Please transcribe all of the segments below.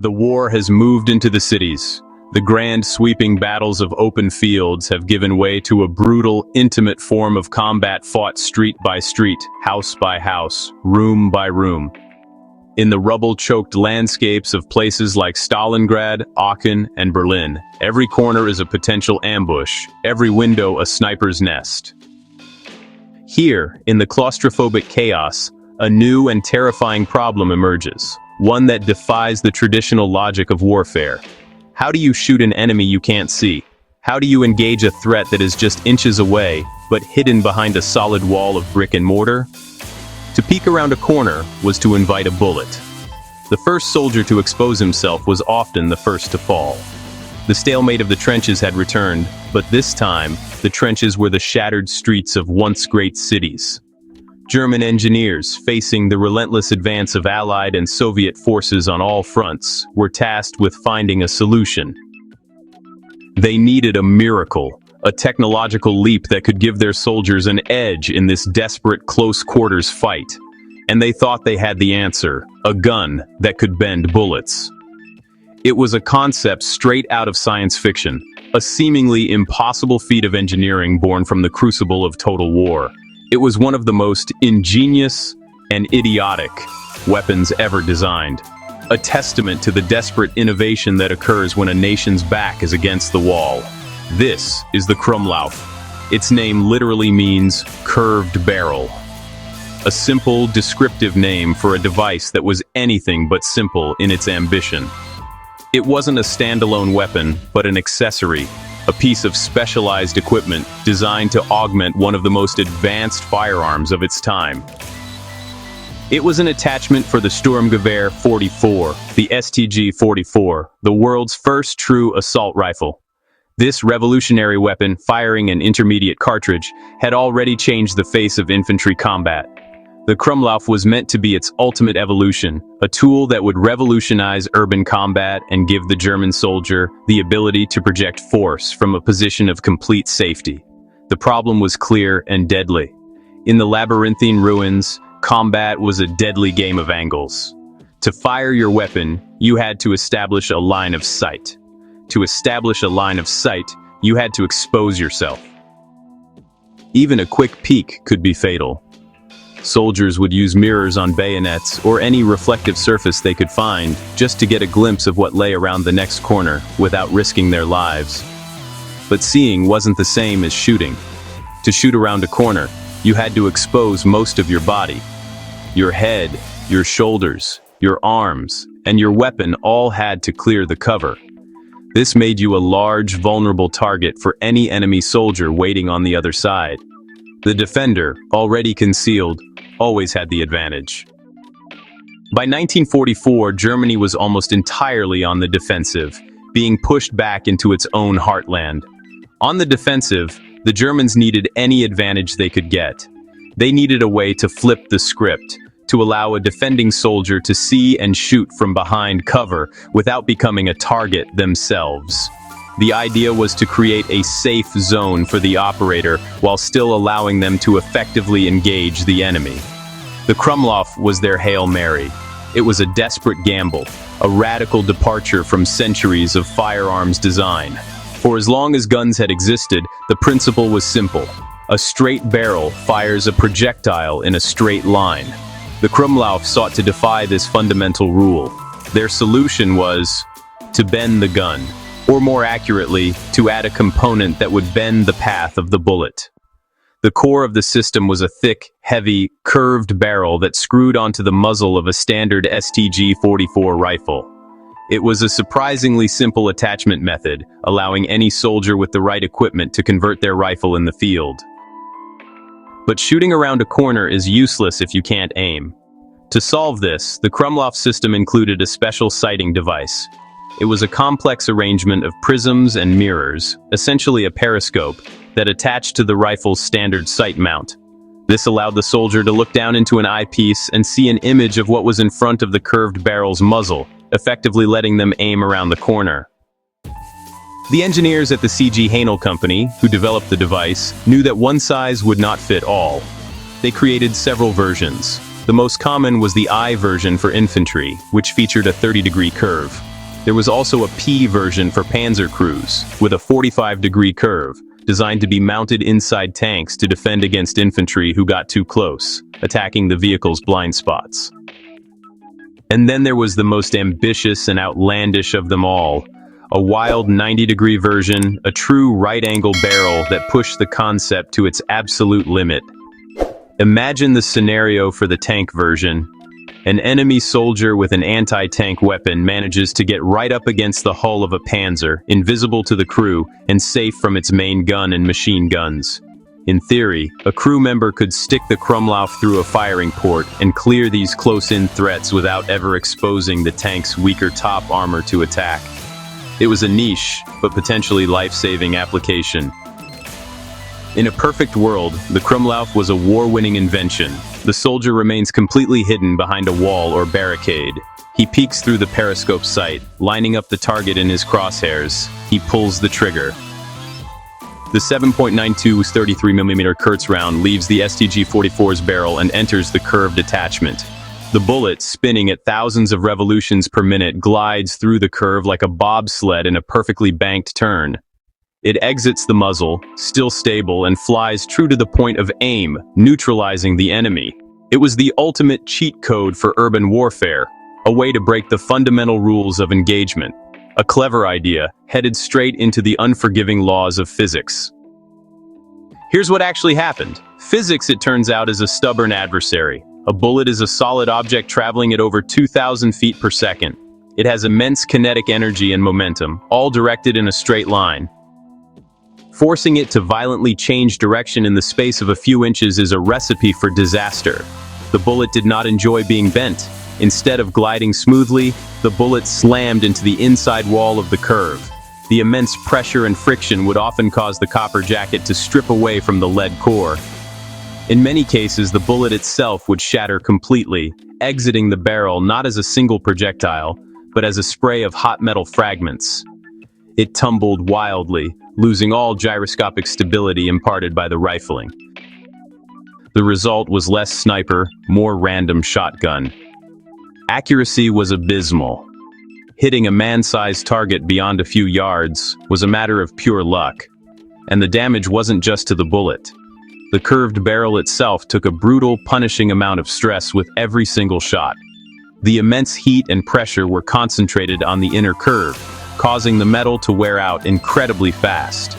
The war has moved into the cities. The grand sweeping battles of open fields have given way to a brutal, intimate form of combat fought street by street, house by house, room by room. In the rubble-choked landscapes of places like Stalingrad, Aachen, and Berlin, every corner is a potential ambush, every window a sniper's nest. Here, in the claustrophobic chaos, a new and terrifying problem emerges, one that defies the traditional logic of warfare. How do you shoot an enemy you can't see? How do you engage a threat that is just inches away, but hidden behind a solid wall of brick and mortar? To peek around a corner was to invite a bullet. The first soldier to expose himself was often the first to fall. The stalemate of the trenches had returned, but this time, the trenches were the shattered streets of once great cities. German engineers, facing the relentless advance of Allied and Soviet forces on all fronts, were tasked with finding a solution. They needed a miracle, a technological leap that could give their soldiers an edge in this desperate close-quarters fight. And they thought they had the answer, a gun that could bend bullets. It was a concept straight out of science fiction, a seemingly impossible feat of engineering born from the crucible of total war. It was one of the most ingenious and idiotic weapons ever designed, a testament to the desperate innovation that occurs when a nation's back is against the wall. This is the Krummlauf. Its name literally means curved barrel. A simple, descriptive name for a device that was anything but simple in its ambition. It wasn't a standalone weapon, but an accessory, a piece of specialized equipment designed to augment one of the most advanced firearms of its time. It was an attachment for the Sturmgewehr 44, the STG-44, the world's first true assault rifle. This revolutionary weapon, firing an intermediate cartridge, had already changed the face of infantry combat. The Krummlauf was meant to be its ultimate evolution, a tool that would revolutionize urban combat and give the German soldier the ability to project force from a position of complete safety. The problem was clear and deadly. In the labyrinthine ruins, combat was a deadly game of angles. To fire your weapon, you had to establish a line of sight. To establish a line of sight, you had to expose yourself. Even a quick peek could be fatal. Soldiers would use mirrors on bayonets or any reflective surface they could find just to get a glimpse of what lay around the next corner without risking their lives. But seeing wasn't the same as shooting. To shoot around a corner, you had to expose most of your body. Your head, your shoulders, your arms, and your weapon all had to clear the cover. This made you a large, vulnerable target for any enemy soldier waiting on the other side. The defender, already concealed, always had the advantage. By 1944, Germany was almost entirely on the defensive, being pushed back into its own heartland. On the defensive, the Germans needed any advantage they could get. They needed a way to flip the script, to allow a defending soldier to see and shoot from behind cover without becoming a target themselves. The idea was to create a safe zone for the operator while still allowing them to effectively engage the enemy. The Krummlauf was their Hail Mary. It was a desperate gamble, a radical departure from centuries of firearms design. For as long as guns had existed, the principle was simple. A straight barrel fires a projectile in a straight line. The Krummlauf sought to defy this fundamental rule. Their solution was to bend the gun. Or more accurately, to add a component that would bend the path of the bullet. The core of the system was a thick, heavy, curved barrel that screwed onto the muzzle of a standard STG-44 rifle. It was a surprisingly simple attachment method, allowing any soldier with the right equipment to convert their rifle in the field. But shooting around a corner is useless if you can't aim. To solve this, the Krummlauf system included a special sighting device. It was a complex arrangement of prisms and mirrors, essentially a periscope, that attached to the rifle's standard sight mount. This allowed the soldier to look down into an eyepiece and see an image of what was in front of the curved barrel's muzzle, effectively letting them aim around the corner. The engineers at the C.G. Haenel Company, who developed the device, knew that one size would not fit all. They created several versions. The most common was the I version for infantry, which featured a 30-degree curve. There was also a P version for panzer crews, with a 45-degree curve, designed to be mounted inside tanks to defend against infantry who got too close, attacking the vehicle's blind spots. And then there was the most ambitious and outlandish of them all, a wild 90-degree version, a true right-angle barrel that pushed the concept to its absolute limit. Imagine the scenario for the tank version. An enemy soldier with an anti-tank weapon manages to get right up against the hull of a panzer, invisible to the crew, and safe from its main gun and machine guns. In theory, a crew member could stick the Krummlauf through a firing port and clear these close-in threats without ever exposing the tank's weaker top armor to attack. It was a niche, but potentially life-saving application. In a perfect world, the Krummlauf was a war-winning invention. The soldier remains completely hidden behind a wall or barricade. He peeks through the periscope sight, lining up the target in his crosshairs. He pulls the trigger. The 7.92 33mm Kurz round leaves the STG-44's barrel and enters the curved attachment. The bullet, spinning at thousands of revolutions per minute, glides through the curve like a bobsled in a perfectly banked turn. It exits the muzzle, still stable, and flies true to the point of aim, neutralizing the enemy. It was the ultimate cheat code for urban warfare, a way to break the fundamental rules of engagement. A clever idea, headed straight into the unforgiving laws of physics. Here's what actually happened. Physics, it turns out, is a stubborn adversary. A bullet is a solid object traveling at over 2,000 feet per second. It has immense kinetic energy and momentum, all directed in a straight line. Forcing it to violently change direction in the space of a few inches is a recipe for disaster. The bullet did not enjoy being bent. Instead of gliding smoothly, the bullet slammed into the inside wall of the curve. The immense pressure and friction would often cause the copper jacket to strip away from the lead core. In many cases, the bullet itself would shatter completely, exiting the barrel not as a single projectile, but as a spray of hot metal fragments. It tumbled wildly, losing all gyroscopic stability imparted by the rifling. The result was less sniper, more random shotgun. Accuracy was abysmal. Hitting a man-sized target beyond a few yards was a matter of pure luck. And the damage wasn't just to the bullet. The curved barrel itself took a brutal, punishing amount of stress with every single shot. The immense heat and pressure were concentrated on the inner curve, causing the metal to wear out incredibly fast.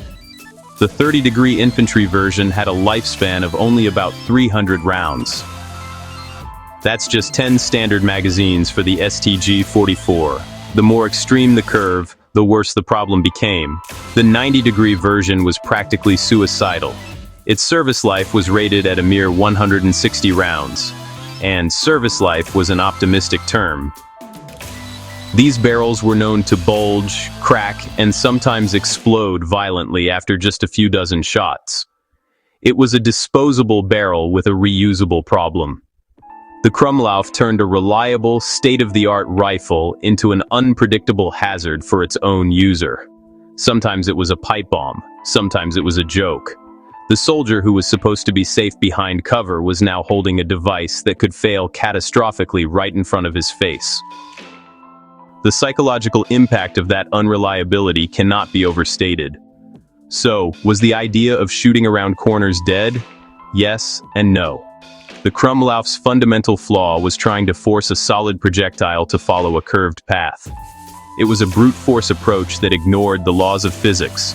The 30-degree infantry version had a lifespan of only about 300 rounds. That's just 10 standard magazines for the STG-44. The more extreme the curve, the worse the problem became. The 90-degree version was practically suicidal. Its service life was rated at a mere 160 rounds. And service life was an optimistic term. These barrels were known to bulge, crack, and sometimes explode violently after just a few dozen shots. It was a disposable barrel with a reusable problem. The Krummlauf turned a reliable, state-of-the-art rifle into an unpredictable hazard for its own user. Sometimes it was a pipe bomb, sometimes it was a joke. The soldier who was supposed to be safe behind cover was now holding a device that could fail catastrophically right in front of his face. The psychological impact of that unreliability cannot be overstated. So, was the idea of shooting around corners dead? Yes and no. The Krummlauf's fundamental flaw was trying to force a solid projectile to follow a curved path. It was a brute force approach that ignored the laws of physics.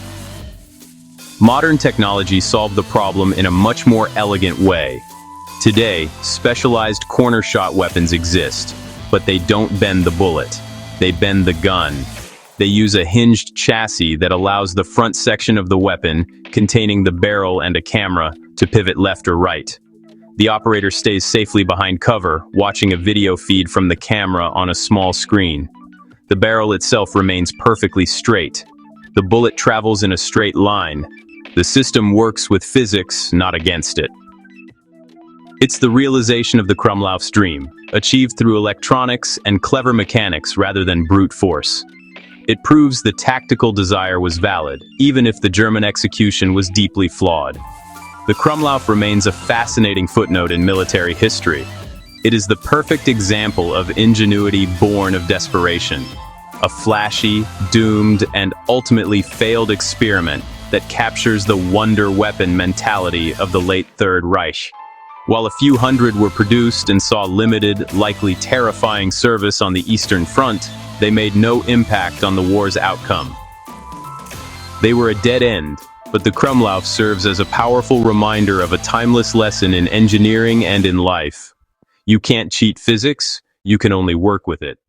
Modern technology solved the problem in a much more elegant way. Today, specialized corner shot weapons exist, but they don't bend the bullet. They bend the gun. They use a hinged chassis that allows the front section of the weapon, containing the barrel and a camera, to pivot left or right. The operator stays safely behind cover, watching a video feed from the camera on a small screen. The barrel itself remains perfectly straight. The bullet travels in a straight line. The system works with physics, not against it. It's the realization of the Krummlauf's dream, achieved through electronics and clever mechanics rather than brute force. It proves the tactical desire was valid, even if the German execution was deeply flawed. The Krummlauf remains a fascinating footnote in military history. It is the perfect example of ingenuity born of desperation. a flashy, doomed, and ultimately failed experiment that captures the wonder weapon mentality of the late Third Reich. While a few hundred were produced and saw limited, likely terrifying service on the Eastern Front, they made no impact on the war's outcome. They were a dead end, but the Krummlauf serves as a powerful reminder of a timeless lesson in engineering and in life. You can't cheat physics, you can only work with it.